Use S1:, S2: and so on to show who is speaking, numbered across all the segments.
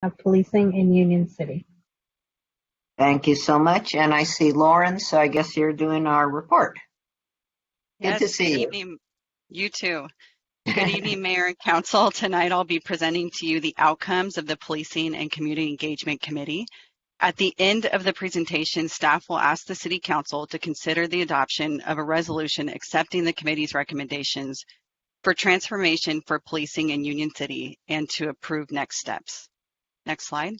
S1: of policing in Union City.
S2: Thank you so much. And I see Lauren, so I guess you're doing our report. Good to see you.
S3: Evening. You too. Good evening, Mayor and Council. Tonight I'll be presenting to you the outcomes of the Policing and Community Engagement Committee. At the end of the presentation, staff will ask the City Council to consider the adoption of a resolution accepting the committee's recommendations for transformation for policing in Union City and to approve next steps. Next slide.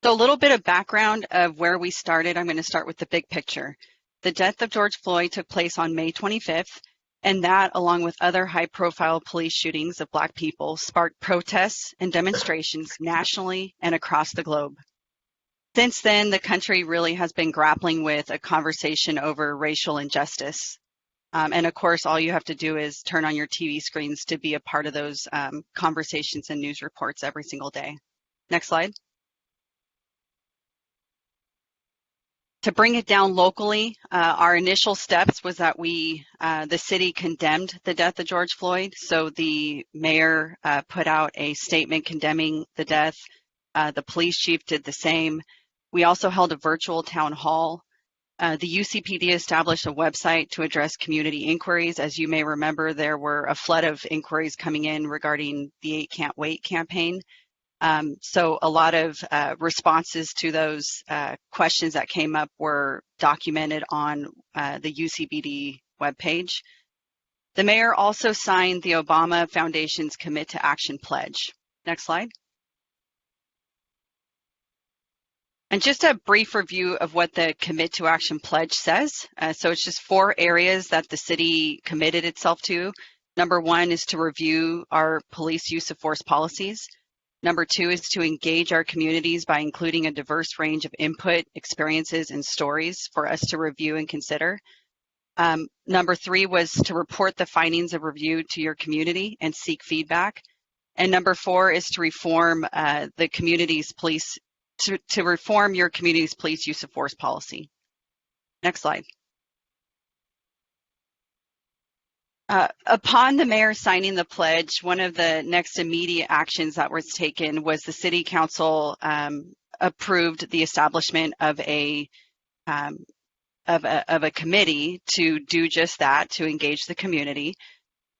S3: So a little bit of background of where we started. I'm going to start with the big picture. The death of George Floyd took place on May 25th, and that, along with other high-profile police shootings of Black people, sparked protests and demonstrations nationally and across the globe. Since then, the country really has been grappling with a conversation over racial injustice. And of course, all you have to do is turn on your TV screens to be a part of those conversations and news reports every single day. Next slide. To bring it down locally, our initial steps was that the city condemned the death of George Floyd. So the mayor put out a statement condemning the death. The police chief did the same. We also held a virtual town hall. The UCPD established a website to address community inquiries. As you may remember, there were a flood of inquiries coming in regarding the 8 Can't Wait campaign. So a lot of responses to those questions that came up were documented on the UCPD webpage. The mayor also signed the Obama Foundation's Commit to Action pledge. Next slide. And just a brief review of what the Commit to Action pledge says. So it's just 4 areas that the city committed itself to. Number 1 is to review our police use of force policies. Number 2 is to engage our communities by including a diverse range of input, experiences, and stories for us to review and consider. Number 3 was to report the findings of review to your community and seek feedback. And number 4 is to reform the community's police, to reform your community's police use of force policy. Next slide. Upon the mayor signing the pledge, one of the next immediate actions that was taken was the city council approved the establishment of a committee to do just that, to engage the community.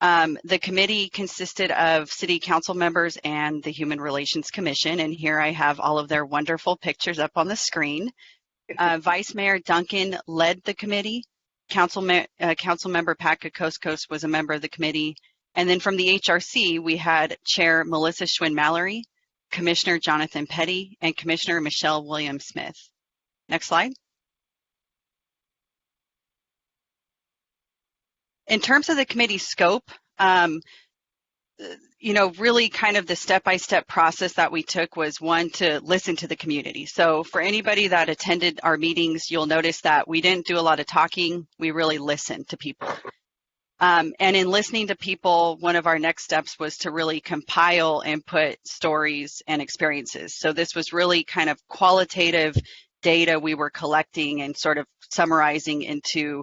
S3: The committee consisted of city council members and the Human Relations Commission, and here I have all of their wonderful pictures up on the screen. Vice Mayor Duncan led the committee. Council member Pat Kokoskos was a member of the committee. And then from the HRC, we had Chair Melissa Schwinn-Mallory, Commissioner Jonathan Petty, and Commissioner Michelle Williams-Smith. Next slide. In terms of the committee scope, really kind of the step-by-step process that we took was, 1, to listen to the community. So for anybody that attended our meetings, you'll notice that we didn't do a lot of talking. We really listened to people. And in listening to people, one of our next steps was to really compile input, stories, and experiences. So this was really kind of qualitative data we were collecting and sort of summarizing into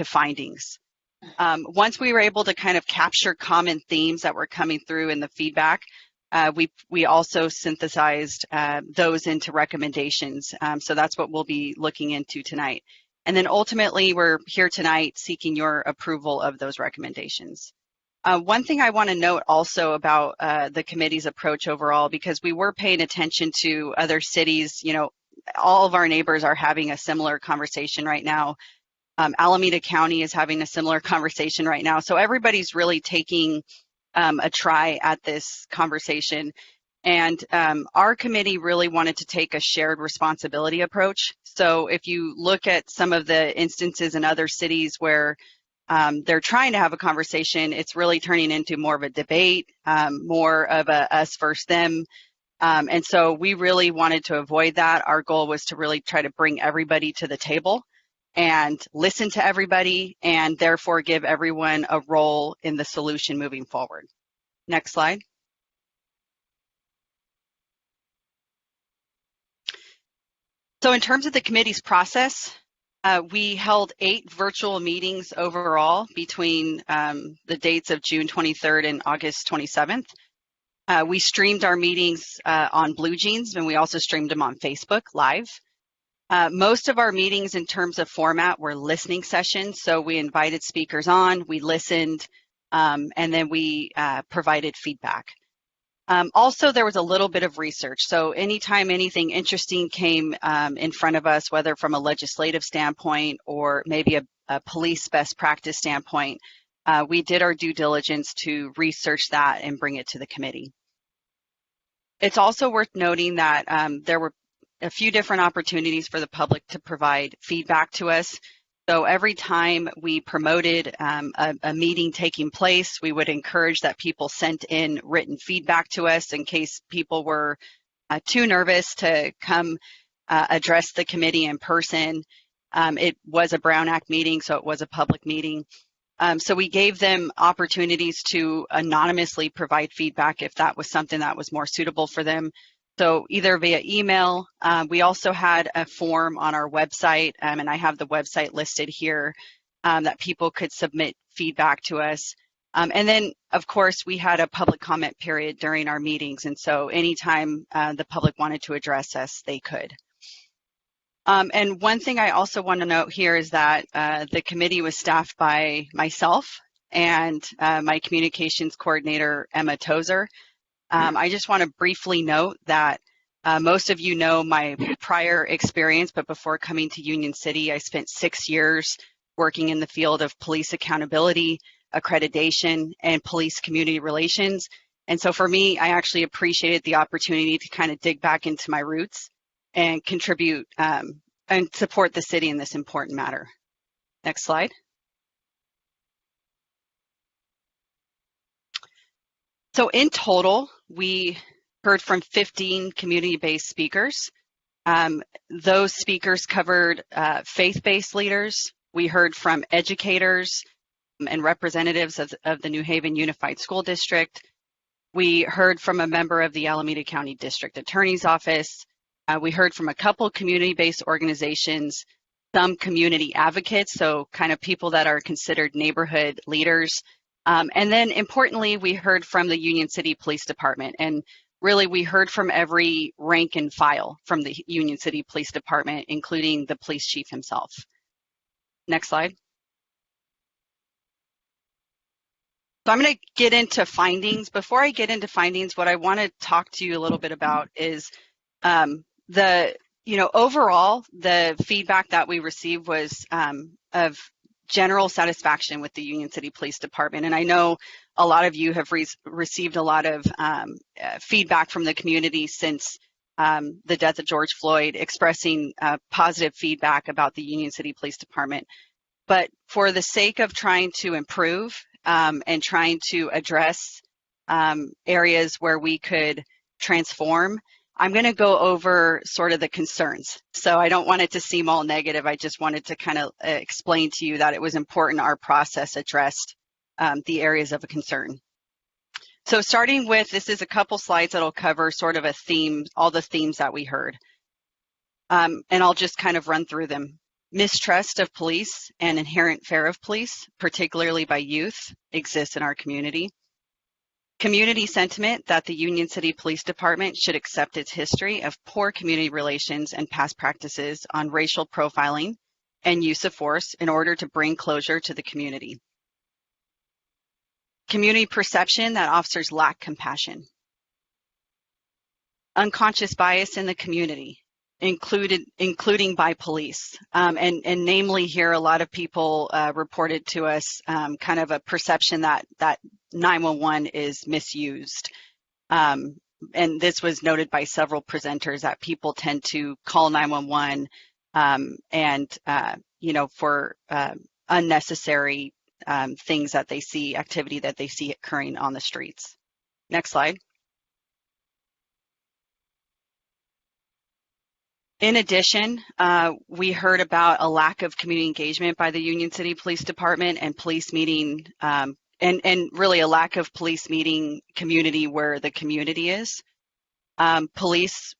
S3: findings. Once we were able to kind of capture common themes that were coming through in the feedback, we also synthesized those into recommendations. So that's what we'll be looking into tonight. And then ultimately, we're here tonight seeking your approval of those recommendations. One thing I want to note also about the committee's approach overall, because we were paying attention to other cities, all of our neighbors are having a similar conversation right now. Alameda County is having a similar conversation right now. So everybody's really taking a try at this conversation. And our committee really wanted to take a shared responsibility approach. So if you look at some of the instances in other cities where they're trying to have a conversation, it's really turning into more of a debate, more of a us versus them. And so we really wanted to avoid that. Our goal was to really try to bring everybody to the table and listen to everybody, and therefore give everyone a role in the solution moving forward. Next slide. So in terms of the committee's process, we held 8 virtual meetings overall between the dates of June 23rd and August 27th. We streamed our meetings on Blue Jeans, and we also streamed them on Facebook Live. Most of our meetings in terms of format were listening sessions, so we invited speakers on, we listened, and then we provided feedback. Also, there was a little bit of research. So anytime anything interesting came in front of us, whether from a legislative standpoint or maybe a police best practice standpoint, we did our due diligence to research that and bring it to the committee. It's also worth noting that there were a few different opportunities for the public to provide feedback to us. So every time we promoted a meeting taking place, we would encourage that people sent in written feedback to us in case people were too nervous to come address the committee in person. It was a Brown Act meeting, so it was a public meeting. So we gave them opportunities to anonymously provide feedback if that was something that was more suitable for them. So either via email, we also had a form on our website, and I have the website listed here, that people could submit feedback to us. And then, of course, we had a public comment period during our meetings, and so anytime the public wanted to address us, they could. And one thing I also want to note here is that the committee was staffed by myself and my communications coordinator, Emma Tozer. I just want to briefly note that most of you know my prior experience, but before coming to Union City, I spent 6 years working in the field of police accountability, accreditation, and police community relations. And so for me, I actually appreciated the opportunity to kind of dig back into my roots and contribute and support the city in this important matter. Next slide. So in total, we heard from 15 community-based speakers. Those speakers covered faith-based leaders. We heard from educators and representatives of the New Haven Unified School District. We heard from a member of the Alameda County District Attorney's Office. We heard from a couple community-based organizations, some community advocates, so kind of people that are considered neighborhood leaders. And then importantly, we heard from the Union City Police Department. And really, we heard from every rank and file from the Union City Police Department, including the police chief himself. Next slide. So I'm going to get into findings. Before I get into findings, what I want to talk to you a little bit about is overall, the feedback that we received was of general satisfaction with the Union City Police Department. And I know a lot of you have received a lot of feedback from the community since the death of George Floyd, expressing positive feedback about the Union City Police Department. But for the sake of trying to improve and trying to address areas where we could transform, I'm going to go over sort of the concerns. So I don't want it to seem all negative. I just wanted to kind of explain to you that it was important our process addressed the areas of a concern. So starting with, this is a couple slides that'll cover sort of a theme, all the themes that we heard. And I'll just kind of run through them. Mistrust of police and inherent fear of police, particularly by youth, exists in our community. Community sentiment that the Union City Police Department should accept its history of poor community relations and past practices on racial profiling and use of force in order to bring closure to the community. Community perception that officers lack compassion. Unconscious bias in the community, including by police. And namely here, a lot of people reported to us kind of a perception that 911 is misused. And this was noted by several presenters that people tend to call 911 for unnecessary things that they see, activity that they see occurring on the streets. Next slide. In addition, we heard about a lack of community engagement by the Union City Police Department and police meeting, and really a lack of police meeting community where the community is. Police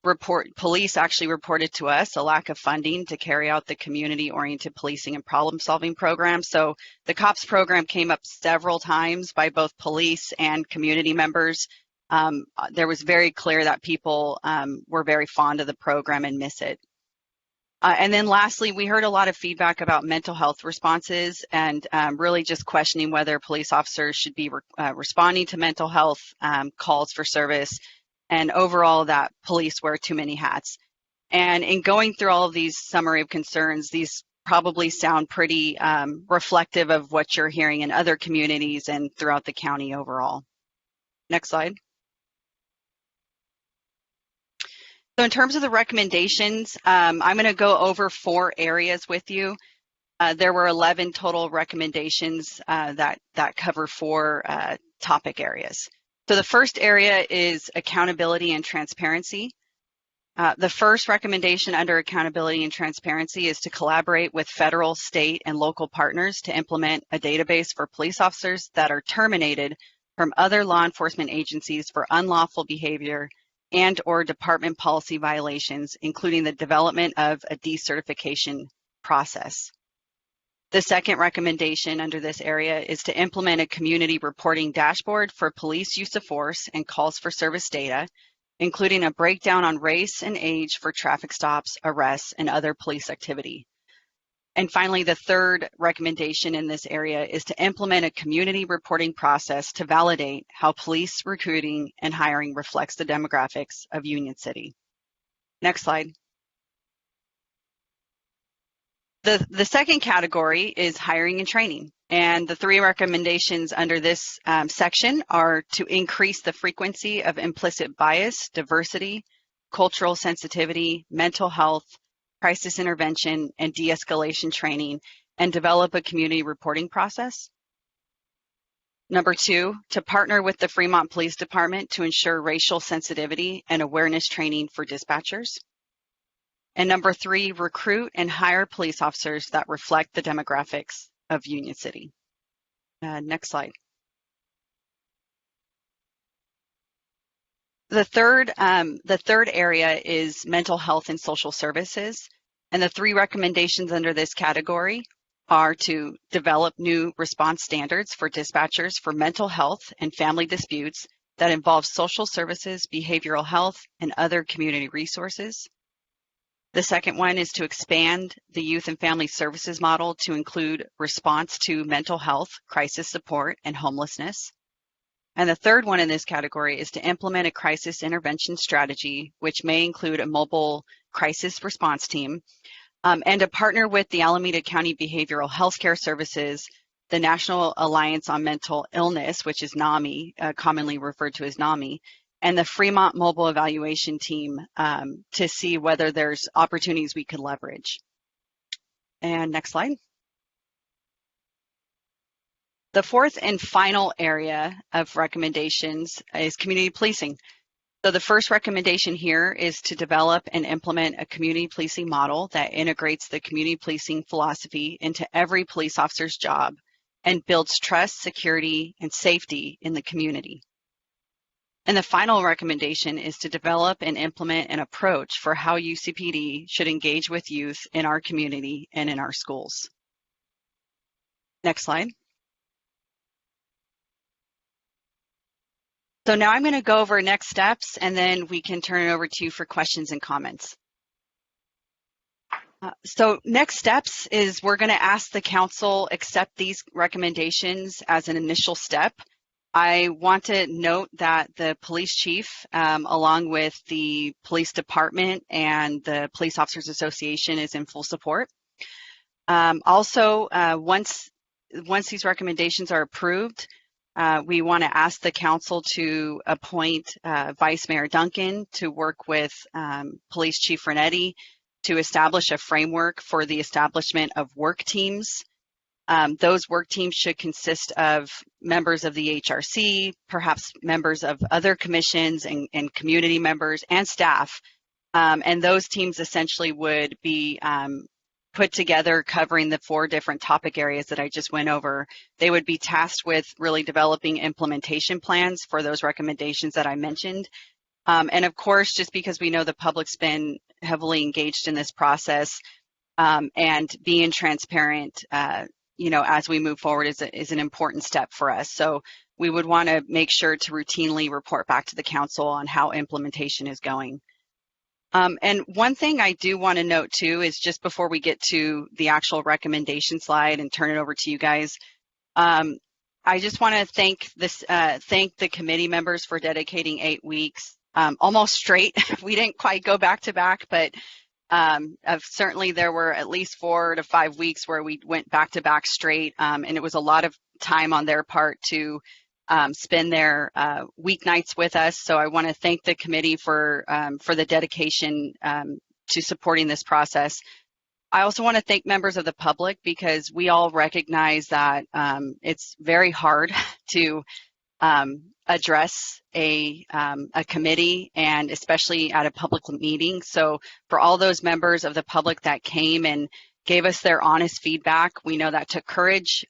S3: actually reported to us a lack of funding to carry out the community-oriented policing and problem-solving program. So the COPS program came up several times by both police and community members. There was very clear that people were very fond of the program and miss it. And then lastly, we heard a lot of feedback about mental health responses and really just questioning whether police officers should be responding to mental health calls for service, and overall that police wear too many hats. And in going through all of these summary of concerns, these probably sound pretty reflective of what you're hearing in other communities and throughout the county overall. Next slide. So in terms of the recommendations, I'm going to go over 4 areas with you. There were 11 total recommendations that cover 4 topic areas. So the first area is accountability and transparency. The first recommendation under accountability and transparency is to collaborate with federal, state, and local partners to implement a database for police officers that are terminated from other law enforcement agencies for unlawful behavior and/or department policy violations, including the development of a decertification process. The second recommendation under this area is to implement a community reporting dashboard for police use of force and calls for service data, including a breakdown on race and age for traffic stops, arrests, and other police activity. And finally, the third recommendation in this area is to implement a community reporting process to validate how police recruiting and hiring reflects the demographics of Union City. Next slide. The second category is hiring and training. And the 3 recommendations under this section are to increase the frequency of implicit bias, diversity, cultural sensitivity, mental health, crisis intervention, and de-escalation training, and develop a community reporting process. Number 2, to partner with the Fremont Police Department to ensure racial sensitivity and awareness training for dispatchers. And number 3, recruit and hire police officers that reflect the demographics of Union City. Next slide. The third area is mental health and social services. And the 3 recommendations under this category are to develop new response standards for dispatchers for mental health and family disputes that involve social services, behavioral health, and other community resources. The second one is to expand the youth and family services model to include response to mental health, crisis support, and homelessness. And the third one in this category is to implement a crisis intervention strategy, which may include a mobile crisis response team, and to partner with the Alameda County Behavioral Healthcare Services, the National Alliance on Mental Illness, which is NAMI, commonly referred to as NAMI, and the Fremont Mobile Evaluation Team to see whether there's opportunities we could leverage. And next slide. The fourth and final area of recommendations is community policing. So the first recommendation here is to develop and implement a community policing model that integrates the community policing philosophy into every police officer's job and builds trust, security, and safety in the community. And the final recommendation is to develop and implement an approach for how UCPD should engage with youth in our community and in our schools. Next slide. So now I'm going to go over next steps, and then we can turn it over to you for questions and comments. So next steps is we're going to ask the council accept these recommendations as an initial step. I want to note that the police chief, along with the police department and the Police Officers Association, is in full support. Also, once these recommendations are approved, we want to ask the council to appoint Vice Mayor Duncan to work with Police Chief Renetti to establish a framework for the establishment of work teams. Those work teams should consist of members of the HRC, perhaps members of other commissions and community members and staff. And those teams essentially would be put together covering the 4 different topic areas that I just went over. They would be tasked with really developing implementation plans for those recommendations that I mentioned. And of course, just because we know the public's been heavily engaged in this process, and being transparent, as we move forward is an important step for us. So we would want to make sure to routinely report back to the council on how implementation is going. And one thing I do want to note too is just before we get to the actual recommendation slide and turn it over to you guys, I just want to thank the committee members for dedicating 8 weeks, almost straight. We didn't quite go back to back, but certainly there were at least 4 to 5 weeks where we went back to back straight, and it was a lot of time on their part to spend their weeknights with us. So I want to thank the committee for the dedication to supporting this process. I also want to thank members of the public because we all recognize that it's very hard to address a committee, and especially at a public meeting. So for all those members of the public that came and gave us their honest feedback, we know that took courage.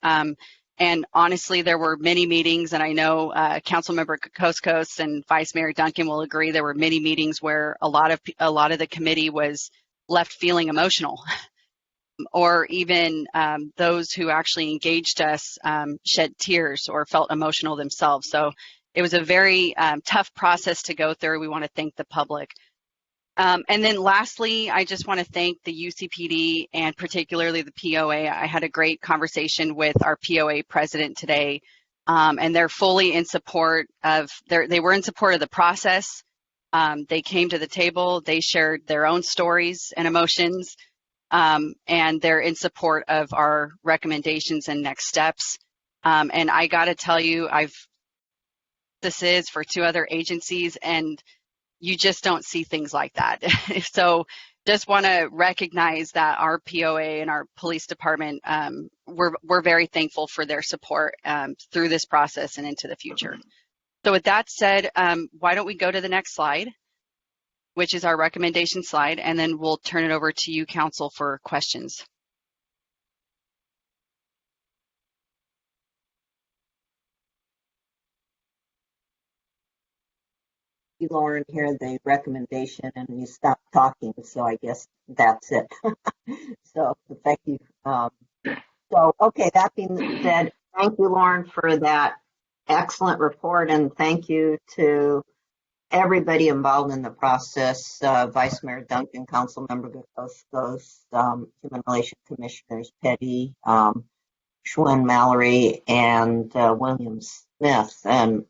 S3: And honestly, there were many meetings, and I know Councilmember Koskos and Vice Mayor Duncan will agree. There were many meetings where a lot of the committee was left feeling emotional, or even those who actually engaged us shed tears or felt emotional themselves. So it was a very tough process to go through. We want to thank the public. And then lastly, I just want to thank the UCPD and particularly the POA. I had a great conversation with our POA president today, and they're fully in support of, they were in support of the process. They came to the table, they shared their own stories and emotions, and they're in support of our recommendations and next steps. And I got to tell you, this is for 2 other agencies, and you just don't see things like that. So just want to recognize that our POA and our police department, we're very thankful for their support through this process and into the future. So with that said, why don't we go to the next slide, which is our recommendation slide, and then we'll turn it over to you, Council, for questions.
S2: Lauren here the recommendation and you stopped talking, so I guess that's it. So thank you. Okay, that being said, thank you, Lauren, for that excellent report, and thank you to everybody involved in the process, Vice Mayor Duncan, Councilmember Gutostos, Human Relations Commissioners Petty, Schwinn, Mallory, and William Smith, and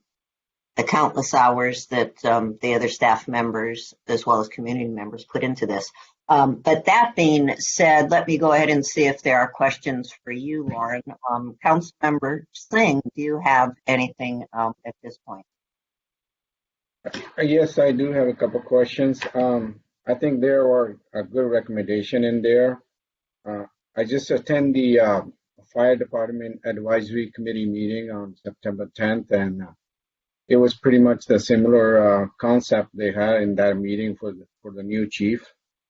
S2: the countless hours that the other staff members as well as community members put into this. But that being said, let me go ahead and see if there are questions for you, Lauren. Councilmember Singh, do you have anything at this point?
S4: Yes, I do have a couple questions. I think there were a good recommendation in there. I just attend the Fire Department Advisory Committee meeting on September 10th, and it was pretty much the similar concept they had in that meeting for the new chief.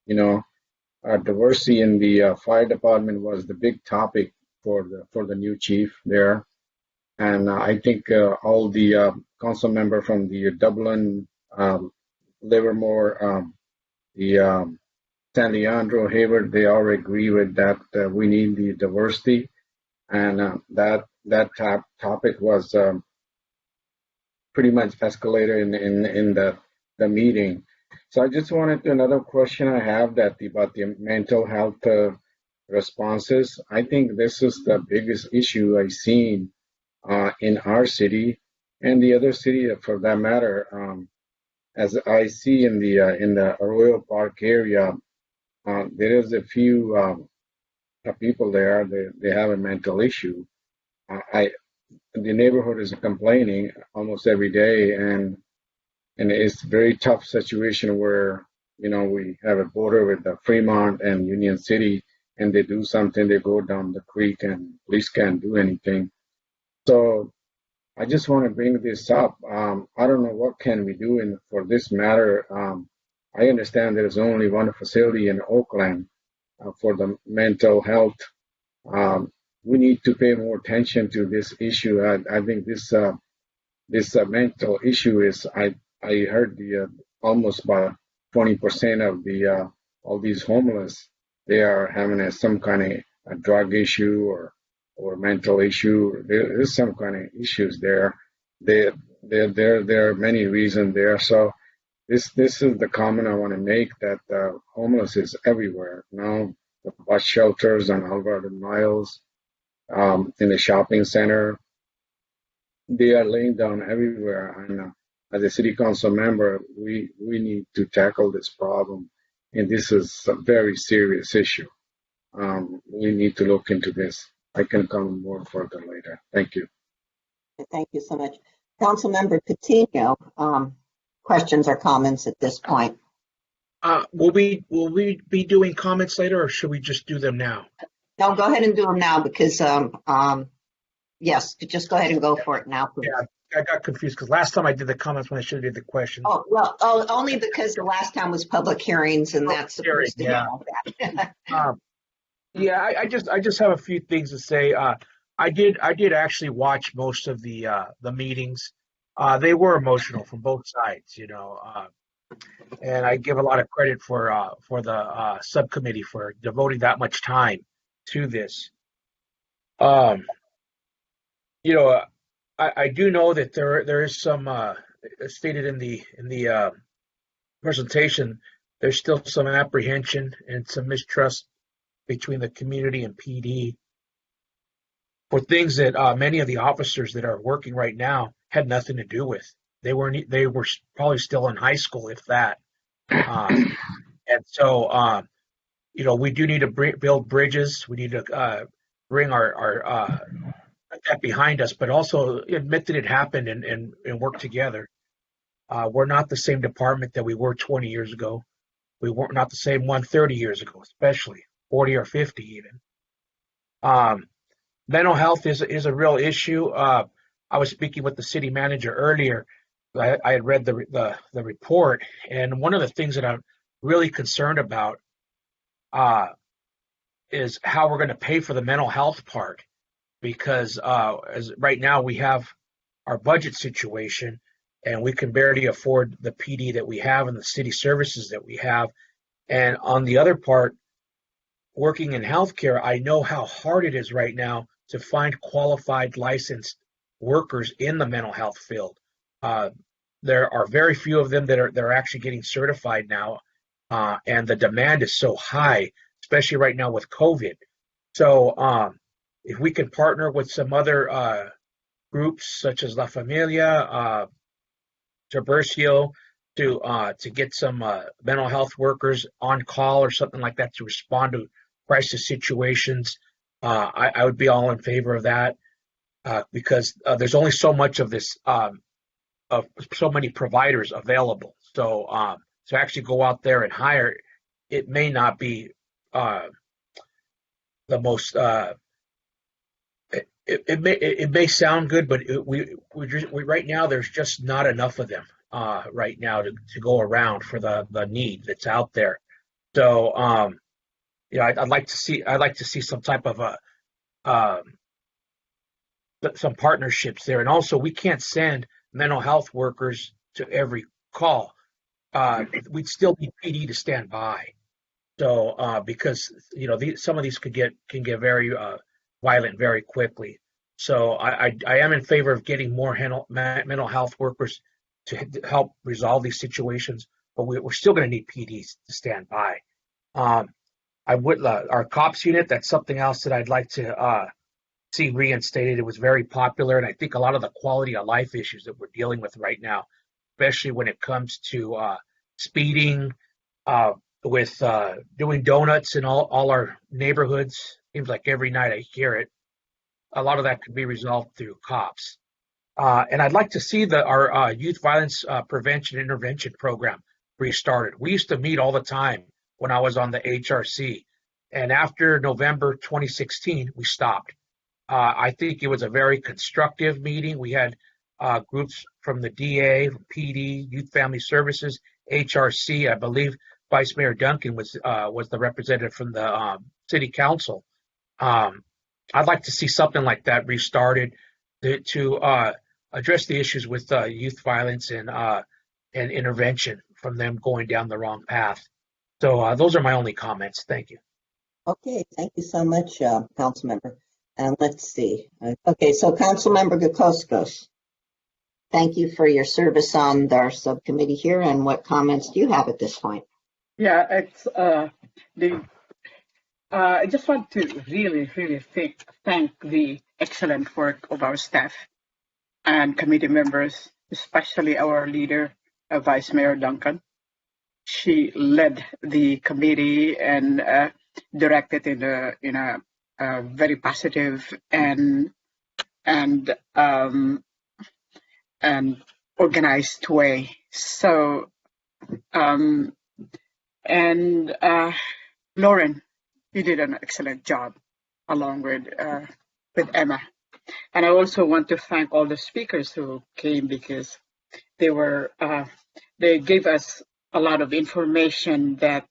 S4: You know, diversity in the fire department was the big topic for the new chief there, and I think all the council member from the Dublin, Livermore, the San Leandro, Hayward, they all agree with that. We need the diversity, and that topic was pretty much escalated in the meeting. So I just wanted another question I have about the mental health responses. I think this is the biggest issue I've seen in our city and the other city for that matter. As I see in the Arroyo Park area, there is a few people there. They have a mental issue. The neighborhood is complaining almost every day, and it's a very tough situation where we have a border with Fremont and Union City, and they do something, they go down the creek, and police can't do anything. So I just want to bring this up. I don't know what can we do for this matter. I understand there's only one facility in Oakland for the mental health. We need to pay more attention to this issue. I think this mental issue is. I heard almost about 20% of all these homeless, they are having some kind of a drug issue or mental issue. There's some kind of issues there, There, there are many reasons there. So this is the comment I want to make, that homeless is everywhere now. The bus shelters on Alvarado Miles, in the shopping center, they are laying down everywhere. And as a city council member, we need to tackle this problem, and this is a very serious issue. We need to look into this. I can come more further later. Thank you.
S2: Thank you so much. Councilmember Patino, questions or comments at this point?
S5: Will we be doing comments later, or should we just do them now?
S2: No, go ahead and do them now because, yes, just go ahead and go for it now, please.
S5: Yeah, I got confused because last time I did the comments when I should have did the questions.
S2: Oh, well, only because the last time was public hearings and that's supposed to be all that.
S5: Yeah, I just have a few things to say. I did actually watch most of the meetings. They were emotional from both sides, and I give a lot of credit for the subcommittee for devoting that much time to this. I do know that there is some stated in the presentation. There's still some apprehension and some mistrust between the community and PD for things that many of the officers that are working right now had nothing to do with. They were probably still in high school, if that. And so, we do need to build bridges. We need to bring our that behind us, but also admit that it happened and work together. We're not the same department that we were 20 years ago. We were not the same one 30 years ago, especially 40 or 50 even. Mental health is a real issue. I was speaking with the city manager earlier. I had read the report, and one of the things that I'm really concerned about is how we're going to pay for the mental health part, because as right now we have our budget situation, and we can barely afford the PD that we have and the city services that we have. And on the other part, working in healthcare, I know how hard it is right now to find qualified licensed workers in the mental health field. There are very few of them that are actually getting certified now, and the demand is so high, especially right now with COVID. So if we can partner with some other groups such as La Familia, Tiburcio, to get some mental health workers on call or something like that to respond to crisis situations, I would be all in favor of that, because there's only so much of this, of so many providers available. So to actually go out there and hire, it may not be the most. It may sound good, but we right now there's just not enough of them right now to go around for the need that's out there. So I'd like to see some type of some partnerships there, and also we can't send mental health workers to every call. We'd still need PD to stand by. So because some of these can get very violent very quickly. So I am in favor of getting more mental health workers to help resolve these situations, but we're still going to need PDs to stand by. I would our cops unit. That's something else that I'd like to see reinstated. It was very popular, and I think a lot of the quality of life issues that we're dealing with right now, especially when it comes to speeding, with doing donuts in all our neighborhoods. Seems like every night I hear it. A lot of that could be resolved through cops. And I'd like to see our youth violence prevention intervention program restarted. We used to meet all the time when I was on the HRC. And after November 2016, we stopped. I think it was a very constructive meeting. We had groups from the DA, PD, Youth Family Services, HRC. I believe Vice Mayor Duncan was the representative from the City Council. I'd like to see something like that restarted to address the issues with youth violence and intervention from them going down the wrong path. So those are my only comments. Thank you.
S2: Okay, thank you so much, Councilmember. And let's see. Okay, so Councilmember Gakostos. Thank you for your service on our subcommittee here. And what comments do you have at this point?
S6: Yeah, it's the. I just want to really thank the excellent work of our staff and committee members, especially our leader, Vice Mayor Duncan. She led the committee and directed in a very positive and organized way. So and Lauren, you did an excellent job, along with Emma. And I also want to thank all the speakers who came because they gave us a lot of information that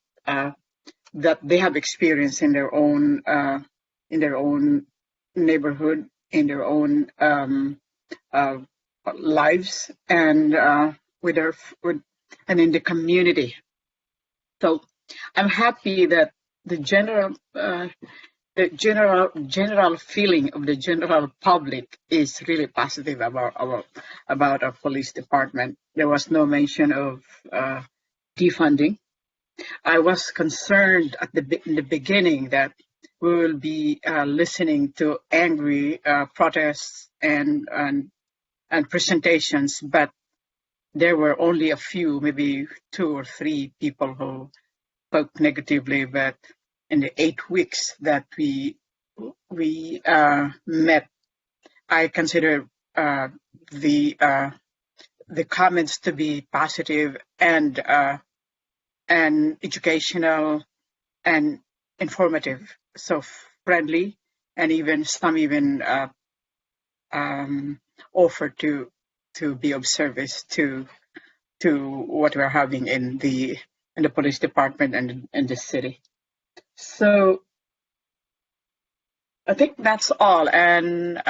S6: they have experienced in their own neighborhood, in their own uh, lives, and and in the community. So I'm happy that the general feeling of the general public is really positive about our police department. There was no mention of defunding. I was concerned in the beginning that we will be listening to angry protests and presentations, but there were only a few, maybe 2 or 3 people who spoke negatively. But in the 8 weeks that we met, I consider the comments to be positive and educational and informative, so friendly, and even some offered to be of service to what we're having in the police department and in the city. So I think that's all. And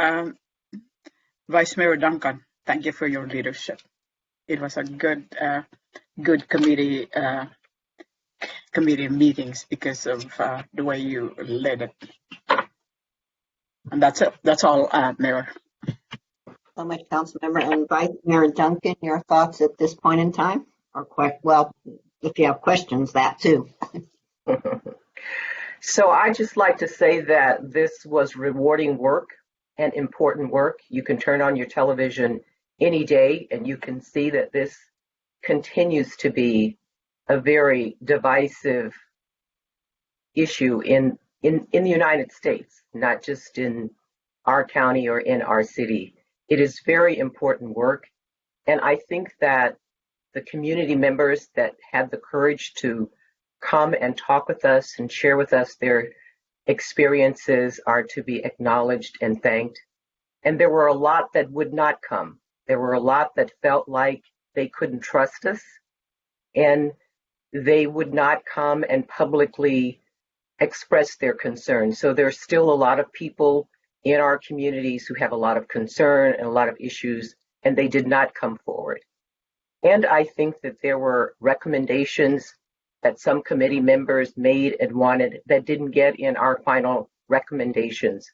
S6: Vice Mayor Duncan, thank you for your leadership. It was a good committee meetings because of the way you led it. And that's it. That's all, Mayor.
S2: So much, Councilmember. And Vice Mayor Duncan, your thoughts at this point in time? Well, if you have questions, that too.
S7: So I just like to say that this was rewarding work and important work. You can turn on your television any day and you can see that this continues to be a very divisive issue in the United States, not just in our county or in our city. It is very important work. And I think that the community members that had the courage to come and talk with us and share with us their experiences are to be acknowledged and thanked. And there were a lot that would not come. There were a lot that felt like they couldn't trust us and they would not come and publicly express their concerns. So there's still a lot of people in our communities who have a lot of concern and a lot of issues, and they did not come forward. And I think that there were recommendations that some committee members made and wanted that didn't get in our final recommendations.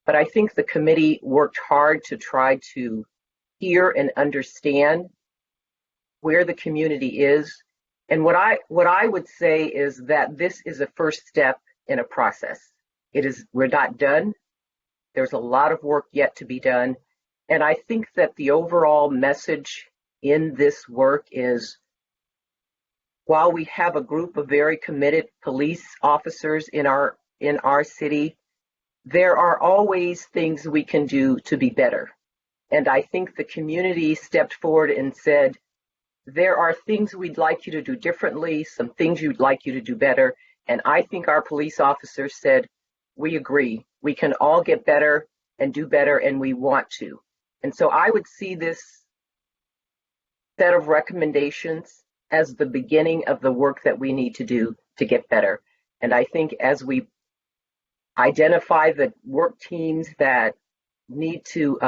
S7: But I think the committee worked hard to try to hear and understand where the community is. And what I would say is that this is a first step in a process. We're not done. There's a lot of work yet to be done. And I think that the overall message in this work is, while we have a group of very committed police officers in our city, there are always things we can do to be better. And I think the community stepped forward and said, there are things we'd like you to do differently, some things you'd like you to do better. And I think our police officers said, we agree, we can all get better and do better, and we want to. And so I would see this set of recommendations as the beginning of the work that we need to do to get better. And I think as we identify the work teams that need to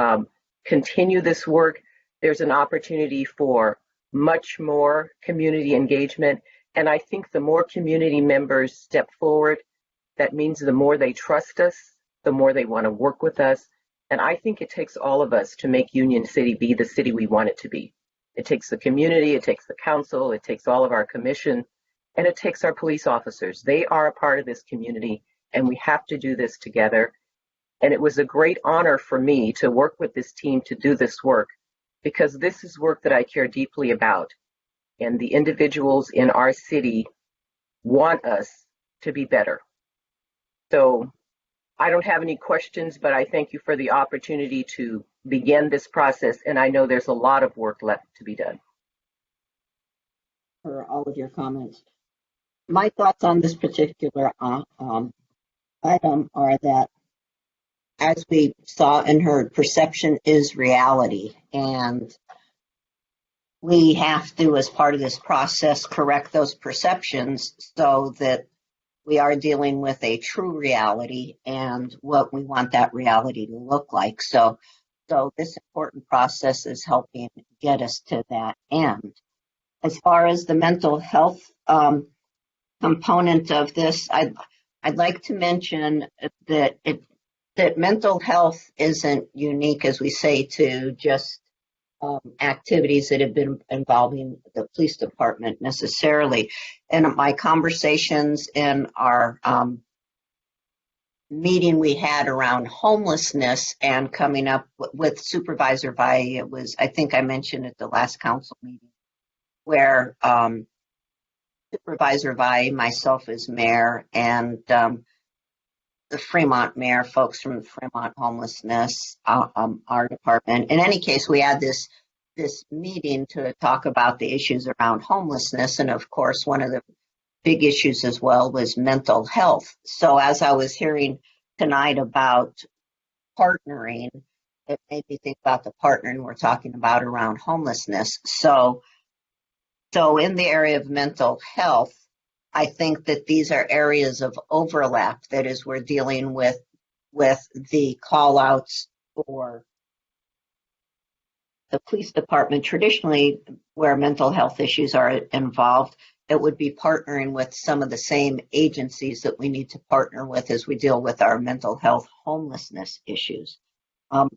S7: continue this work, there's an opportunity for much more community engagement. And I think the more community members step forward, that means the more they trust us, the more they want to work with us, And I think it takes all of us to make Union City be the city we want it to be. It takes the community, it takes the council, it takes all of our commission, and it takes our police officers. They are a part of this community, and we have to do this together. And it was a great honor for me to work with this team to do this work, because this is work that I care deeply about. And the individuals in our city want us to be better. So I don't have any questions, but I thank you for the opportunity to begin this process. And I know there's a lot of work left to be done.
S2: For all of your comments. My thoughts on this particular item are that, as we saw and heard, perception is reality. And we have to, as part of this process, correct those perceptions so that we are dealing with a true reality and what we want that reality to look like. So this important process is helping get us to that end. As far as the mental health component of this, I'd like to mention that mental health isn't unique, as we say, to just activities that have been involving the police department necessarily. In my conversations in our meeting we had around homelessness and coming up with Supervisor Vai, it was, I think I mentioned at the last council meeting, where Supervisor Vai, myself as mayor, and the Fremont mayor, folks from Fremont Homelessness, our department. In any case, we had this meeting to talk about the issues around homelessness. And of course, one of the big issues as well was mental health. So as I was hearing tonight about partnering, it made me think about the partnering we're talking about around homelessness. So in the area of mental health, I think that these are areas of overlap. That is, we're dealing with the call outs for the police department. Traditionally, where mental health issues are involved, it would be partnering with some of the same agencies that we need to partner with as we deal with our mental health homelessness issues.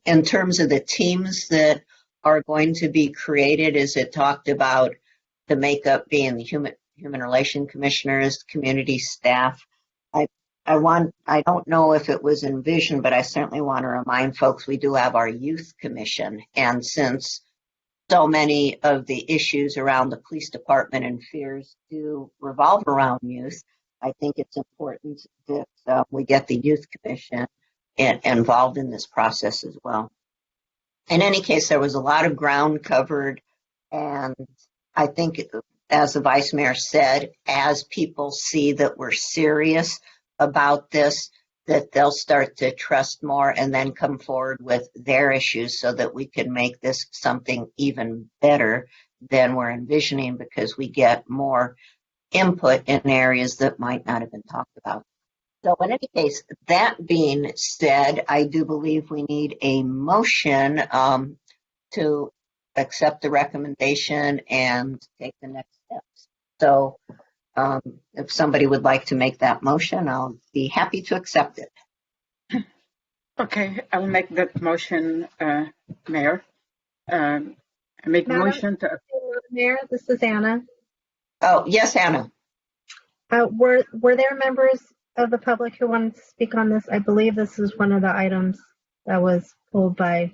S2: In terms of the teams that are going to be created, as it talked about, the makeup being the human relation commissioners, community staff. I don't know if it was envisioned, but I certainly want to remind folks we do have our youth commission. And since so many of the issues around the police department and fears do revolve around youth, I think it's important that we get the youth commission involved in this process as well. In any case, there was a lot of ground covered, and I think, as the vice mayor said, as people see that we're serious about this, that they'll start to trust more and then come forward with their issues so that we can make this something even better than we're envisioning, because we get more input in areas that might not have been talked about. So in any case, that being said, I do believe we need a motion to accept the recommendation and take the next steps. So if somebody would like to make that motion, I'll be happy to accept it.
S6: Okay, I'll make that motion, Mayor. I make the
S1: Madam
S6: motion to.
S1: Mayor, this is Anna.
S2: Oh, yes, Anna.
S1: Were there members of the public who wanted to speak on this? I believe this is one of the items that was pulled by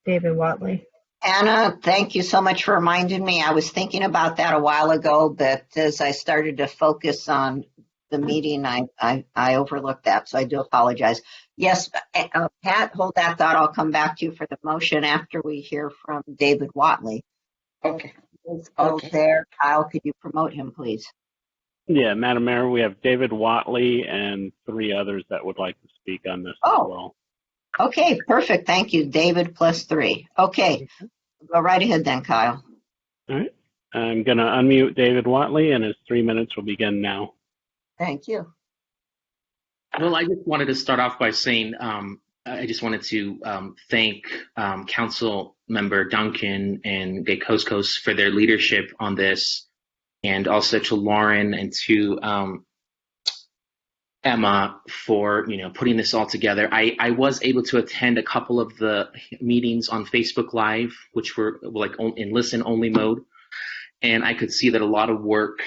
S1: David Watley.
S2: Anna, thank you so much for reminding me. I was thinking about that a while ago, but as I started to focus on the meeting, I overlooked that, so I do apologize. Yes, Pat, hold that thought. I'll come back to you for the motion after we hear from David Watley.
S6: Okay.
S2: Okay. There, Kyle, could you promote him, please?
S8: Yeah, Madam Mayor, we have David Watley and 3 others that would like to speak on this as well.
S2: Okay, perfect. Thank you. David plus 3. Okay, go right ahead then, Kyle.
S8: All right. I'm going to unmute David Watley, and his 3 minutes will begin now.
S2: Thank you.
S9: Well, I just wanted to start off by saying I just wanted to thank Council Member Duncan and Gay Koskos for their leadership on this, and also to Lauren and to Emma for putting this all together. I was able to attend a couple of the meetings on Facebook Live, which were like in listen only mode, and I could see that a lot of work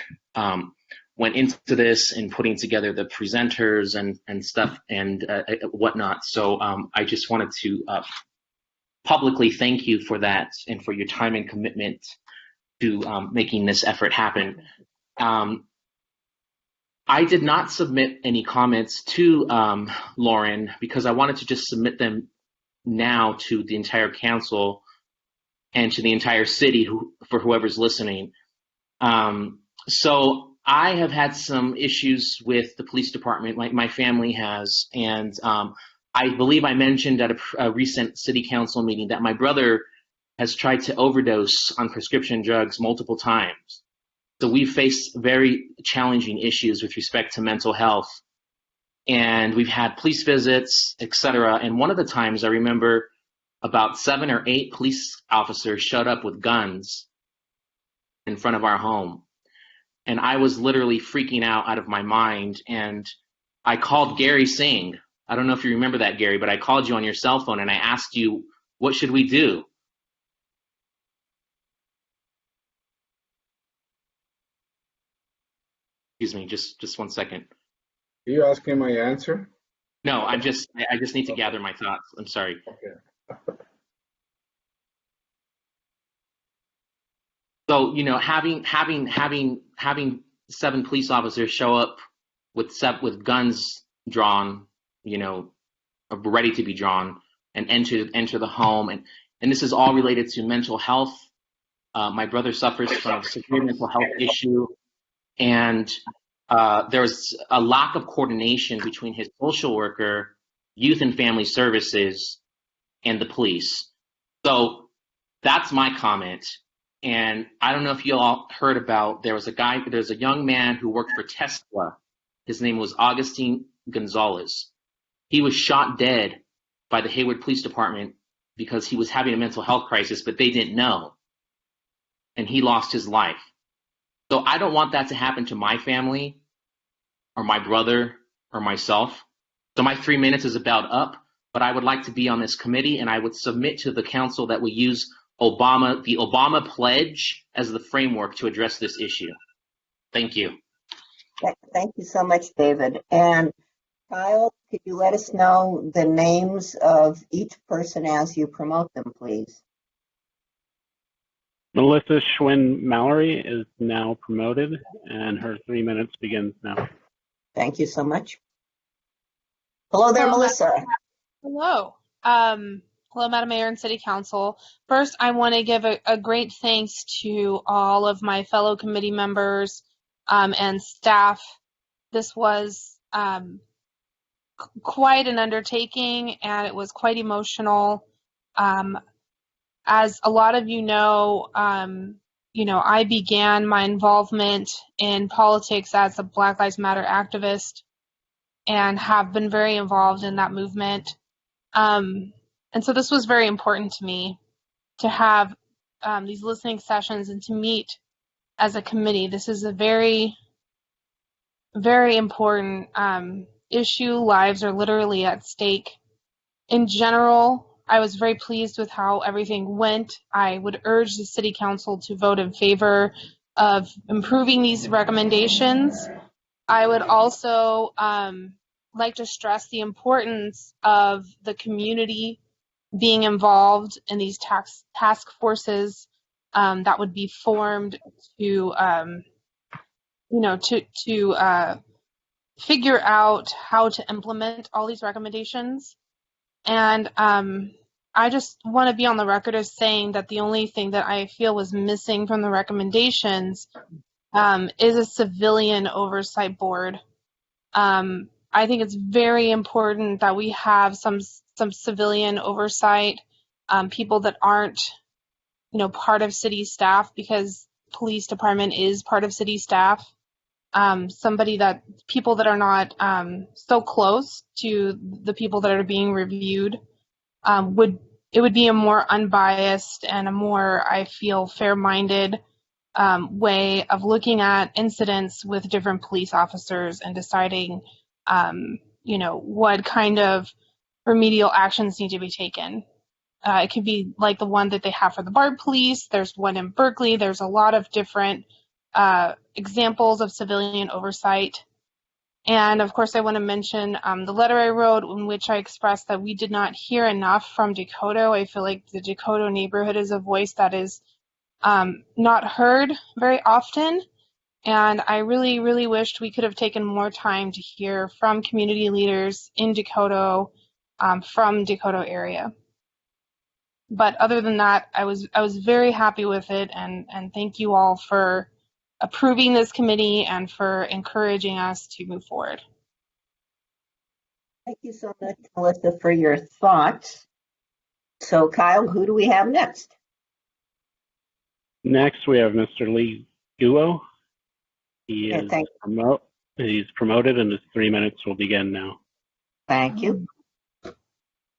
S9: went into this and putting together the presenters and stuff and whatnot. So I just wanted to publicly thank you for that and for your time and commitment to making this effort happen. I did not submit any comments to Lauren because I wanted to just submit them now to the entire council and to the entire city for whoever's listening. So I have had some issues with the police department, like my family has, and I believe I mentioned at a recent city council meeting that my brother has tried to overdose on prescription drugs multiple times. So we face very challenging issues with respect to mental health. And we've had police visits, et cetera. And one of the times I remember about 7 or 8 police officers showed up with guns in front of our home. And I was literally freaking out of my mind. And I called Gary Singh. I don't know if you remember that, Gary, but I called you on your cell phone and I asked you, what should we do? Excuse me, just 1 second.
S4: Are you asking my answer?
S9: No, I just need to gather my thoughts. I'm sorry.
S4: Okay.
S9: So, having 7 police officers show up with guns drawn, ready to be drawn, and enter the home, and this is all related to mental health. My brother suffers from a severe mental health issue, and there's a lack of coordination between his social worker, youth and family services, and the police. So that's my comment. And I don't know if you all heard about, there's a young man who worked for Tesla. His name was Augustine Gonzalez. He was shot dead by the Hayward Police Department because he was having a mental health crisis, but they didn't know. And he lost his life. So I don't want that to happen to my family or my brother or myself. So my 3 minutes is about up, but I would like to be on this committee, and I would submit to the council that we use the Obama pledge as the framework to address this issue. Thank you.
S2: Thank you so much, David. And Kyle, could you let us know the names of each person as you promote them, please?
S8: Melissa Schwinn Mallory is now promoted, and her 3 minutes begins now.
S2: Thank you so much. Hello there, Melissa.
S10: Hello. Hello, Madam Mayor and City Council. First, I want to give a great thanks to all of my fellow committee members and staff. This was quite an undertaking, and it was quite emotional. As a lot of you know, I began my involvement in politics as a Black Lives Matter activist and have been very involved in that movement. And so this was very important to me to have these listening sessions and to meet as a committee. This is a very, very important issue. Lives are literally at stake. In general, I was very pleased with how everything went. I would urge the City Council to vote in favor of improving these recommendations. I would also like to stress the importance of the community being involved in these task forces that would be formed to figure out how to implement all these recommendations. And I just want to be on the record as saying that the only thing that I feel was missing from the recommendations is a civilian oversight board. I think it's very important that we have some civilian oversight, people that aren't, part of city staff, because police department is part of city staff. People that are not so close to the people that are being reviewed, would be a more unbiased and a more, I feel, fair-minded way of looking at incidents with different police officers and deciding what kind of remedial actions need to be taken. It could be like the one that they have for the BARD police. There's one in Berkeley. There's a lot of different examples of civilian oversight. And of course, I want to mention the letter I wrote in which I expressed that we did not hear enough from Dakota. I feel like the Dakota neighborhood is a voice that is not heard very often. And I really, really wished we could have taken more time to hear from community leaders in Dakota, from Dakota area. But other than that, I was very happy with it, and thank you all for approving this committee and for encouraging us to move forward.
S2: Thank you so much, Melissa, for your thoughts. So, Kyle, who do we have next?
S8: Next, we have Mr. Lee Guo. He's promoted, and his 3 minutes will begin now.
S2: Thank you.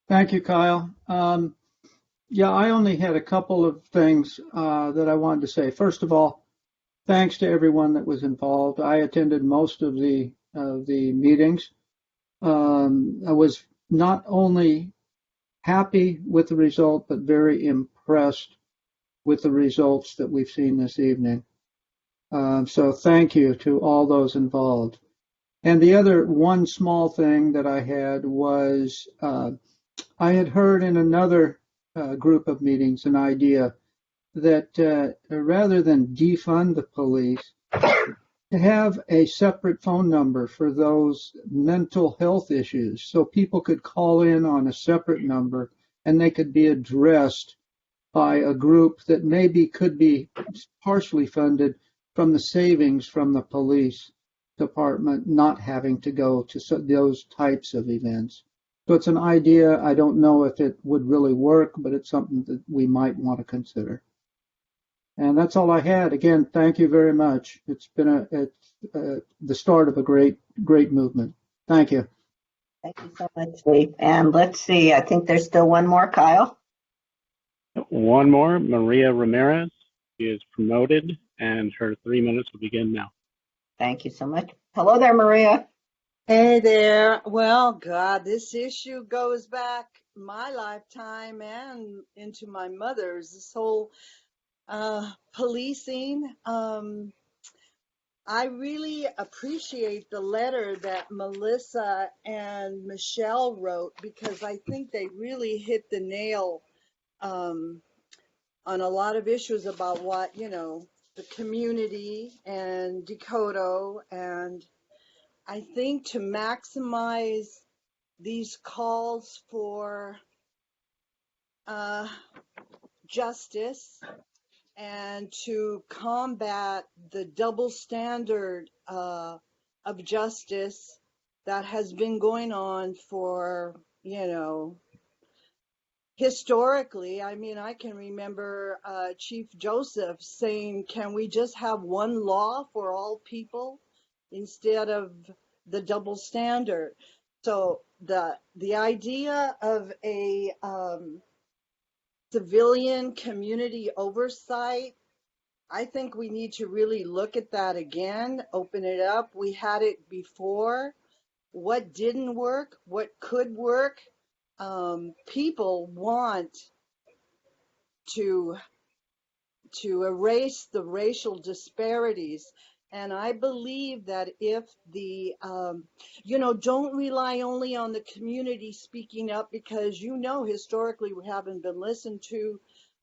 S11: Thank you, Kyle. Yeah, I only had a couple of things that I wanted to say. First of all, thanks to everyone that was involved. I attended most of the meetings. I was not only happy with the result, but very impressed with the results that we've seen this evening. So thank you to all those involved. And the other one small thing that I had was I had heard in another group of meetings an idea that rather than defund the police, to have a separate phone number for those mental health issues so people could call in on a separate number and they could be addressed by a group that maybe could be partially funded from the savings from the police department not having to go to those types of events. So it's an idea. I don't know if it would really work, but it's something that we might want to consider. And that's all I had. Again, thank you very much. It's been the start of a great movement. Thank you.
S2: Thank you so much, Lee. And let's see, I think there's still one more, Kyle.
S8: One more, Maria Ramirez. She is promoted, and her 3 minutes will begin now.
S2: Thank you so much. Hello there, Maria.
S12: Hey there. Well, God, this issue goes back my lifetime and into my mother's. This whole policing. I really appreciate the letter that Melissa and Michelle wrote because I think they really hit the nail on a lot of issues about what, the community and Dakota. And I think to maximize these calls for justice and to combat the double standard of justice that has been going on for, historically. I mean, I can remember Chief Joseph saying, can we just have one law for all people instead of the double standard? So the idea of a civilian community oversight, I think we need to really look at that again, open it up. We had it before. What didn't work? What could work? People want to erase the racial disparities. And I believe that if the, don't rely only on the community speaking up because, historically we haven't been listened to,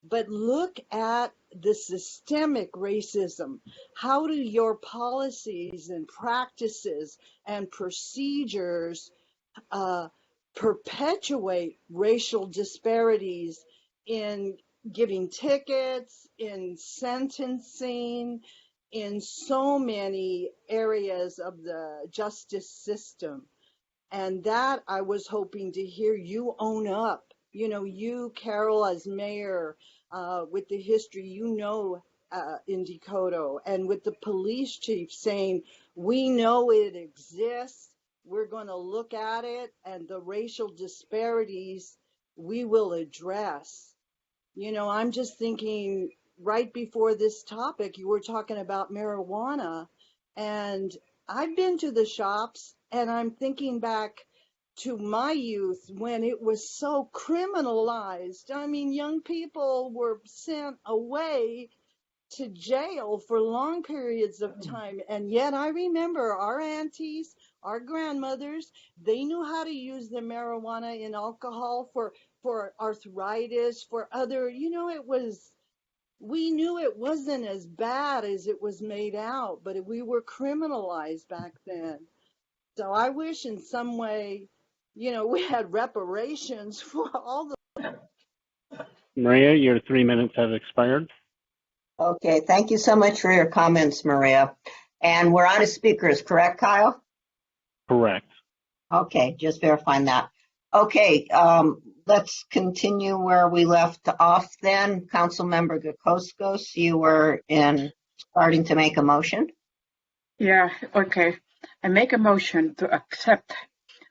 S12: but look at the systemic racism. How do your policies and practices and procedures perpetuate racial disparities in giving tickets, in sentencing, in so many areas of the justice system? And that I was hoping to hear you own up. You, Carol, as mayor, with the history, in Dakota, and with the police chief saying, we know it exists. We're going to look at it, and the racial disparities we will address. I'm just thinking right before this topic, you were talking about marijuana, and I've been to the shops, and I'm thinking back to my youth when it was so criminalized. I mean, young people were sent away to jail for long periods of time. And yet I remember our aunties, our grandmothers, they knew how to use the marijuana and alcohol for arthritis, for other, we knew it wasn't as bad as it was made out, but we were criminalized back then. So I wish in some way, we had reparations for all the.
S8: Maria, your 3 minutes have expired.
S2: Okay, thank you so much for your comments, Maria. And we're out of speakers, correct, Kyle?
S8: Correct.
S2: Okay, just verifying that. Okay, let's continue where we left off then. Councilmember Gakoskas, you were starting to make a motion.
S6: Yeah, okay. I make a motion to accept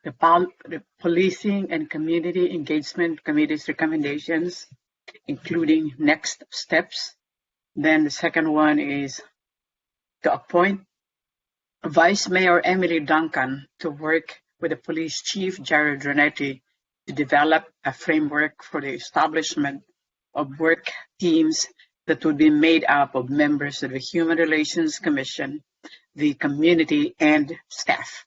S6: the Policing and Community Engagement Committee's recommendations, including next steps. Then the second one is to appoint Vice Mayor Emily Duncan to work with the Police Chief Jared Renetti to develop a framework for the establishment of work teams that would be made up of members of the Human Relations Commission, the community, and staff.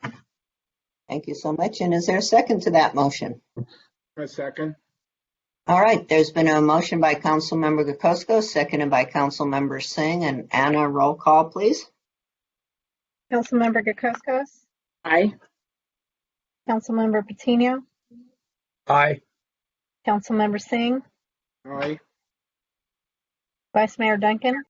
S2: Thank you so much. And is there a second to that motion?
S4: A second.
S2: All right, there's been a motion by Councilmember Gakoskas, seconded by Councilmember Singh. And Anna, roll call, please.
S1: Councilmember Gakoskas,
S6: Aye.
S1: Councilmember Patino,
S5: Aye.
S1: Councilmember Singh,
S4: Aye.
S1: Vice Mayor Duncan,